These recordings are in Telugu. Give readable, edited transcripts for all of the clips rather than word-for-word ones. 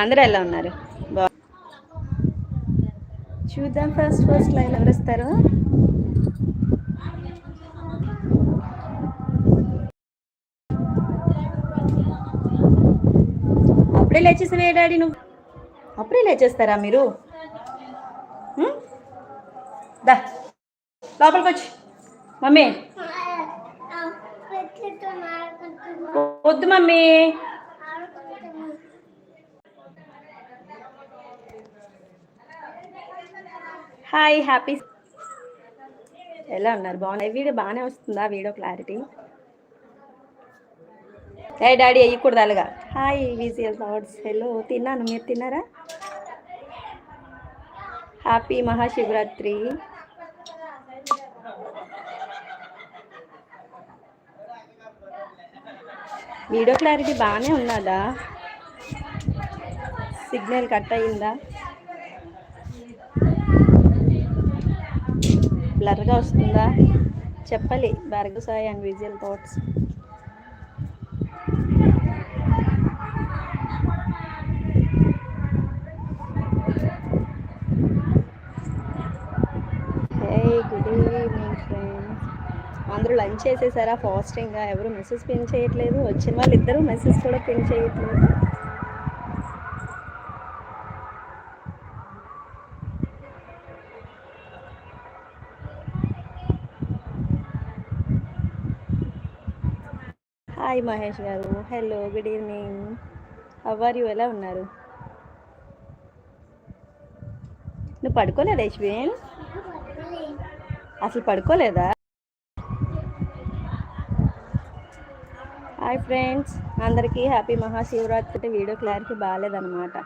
అందరూ ఎలా ఉన్నారు? చూద్దాం ఫస్ట్ లైన్ ఎవరు వస్తారు. అప్పుడే లేచేసావే డాడీ, నువ్వు అప్పుడే లేచేస్తారా మీరు? దా లోపలికి వచ్చి మమ్మీ వద్దు మమ్మీ. హాయ్ హ్యాపీ, ఎలా ఉన్నారు? బాగున్నాయి. వీడియో బాగానే వస్తుందా? Video clarity? ఏ డాడీ వేయకూడదు అలాగా. Hi visual thoughts, hello. తిన్నాను, మీరు తిన్నారా? హ్యాపీ మహాశివరాత్రి. వీడియో క్లారిటీ బాగానే ఉన్నదా? సిగ్నల్ కట్ అయ్యిందా? బ్లర్గా వస్తుందా? చెప్పాలి. Bhargav Sai and visual thoughts. Hey good evening friends. అందరూ లంచ్ చేసేసారా? ఫాస్టింగ్గా ఎవరు మెసేజ్ పిన్ చేయట్లేదు. వచ్చిన వాళ్ళు ఇద్దరు మెసేజ్ కూడా పిన్ చేయట్లేదు. హాయ్ మహేష్ గారు, hello, good evening. How are you? ఎలా ఉన్నారు? నువ్వు పడుకోలేదా యశ్విన్? అసలు పడుకోలేదా? హాయ్ ఫ్రెండ్స్, అందరికీ హ్యాపీ మహాశివరాత్రి. వీడియో క్లారిటీ బాగాలేదన్నమాట.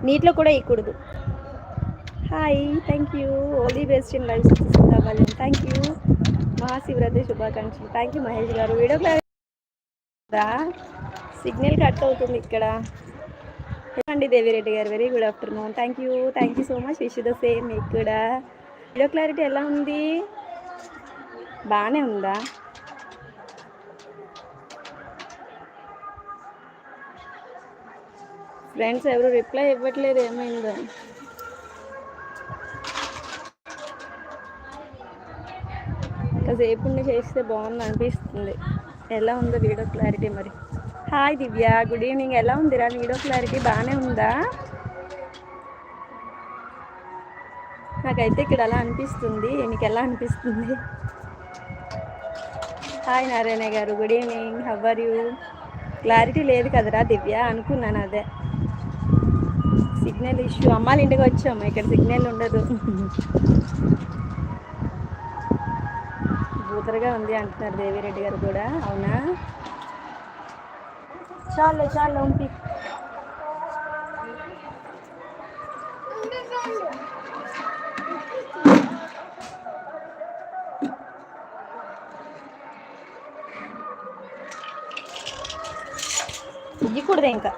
నీటిలో కూడా ఇవ్వకూడదు. Hi, thank you. All the best in life success కావాలి. Thank you. మహాశివరాత్రి శుభాకాంక్షలు. థ్యాంక్ యూ మహేష్ గారు. వీడియో క్లారిటీ సిగ్నల్ కట్ అవుతుంది ఇక్కడ. అండి దేవిరెడ్డి గారు, very good afternoon. Thank you so much. Wish the same మీకు కూడా. వీడియో క్లారిటీ ఎలా ఉంది? బాగానే ఉందా? ఫ్రెండ్స్ ఎవరు రిప్లై ఇవ్వట్లేదు, ఏమైందో? కాసేపు ఉండి చేస్తే బాగుంది అనిపిస్తుంది. ఎలా ఉందో వీడియో క్లారిటీ మరి? హాయ్ దివ్య, గుడ్ ఈవినింగ్. ఎలా ఉందిరా వీడియో క్లారిటీ? బాగానే ఉందా? నాకైతే ఇక్కడ అలా అనిపిస్తుంది. మీకు ఎలా అనిపిస్తుంది? Hi Narayana garu, good evening. How are you? Clarity లేదు కదరా దివ్య? అనుకున్నాను అదే. Signal issue. అమ్మాళ్ళ ఇంటికి వచ్చాము, ఇక్కడ సిగ్నల్ ఉండదు. బూతరగా ఉంది అంటున్నారు దేవిరెడ్డి గారు కూడా. అవునా? చాలు ఉంపి. ఇవ్వకూడదు ఇంకా.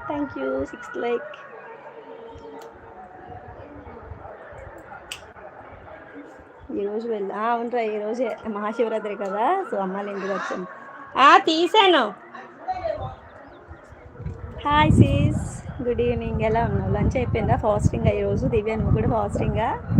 Thank you. 6 లైక్. ఈరోజు అవునరా, ఈరోజే మహాశివరాత్రి కదా, సో అమ్మాళ్ళ ఇంటికి వచ్చాను. తీసాను. Hi sis, good evening. ఎలా ఉన్నావు? లంచ్ అయిపోయిందా? ఫాస్టింగా ఈరోజు? దివ్య నువ్వు కూడా ఫాస్టింగా?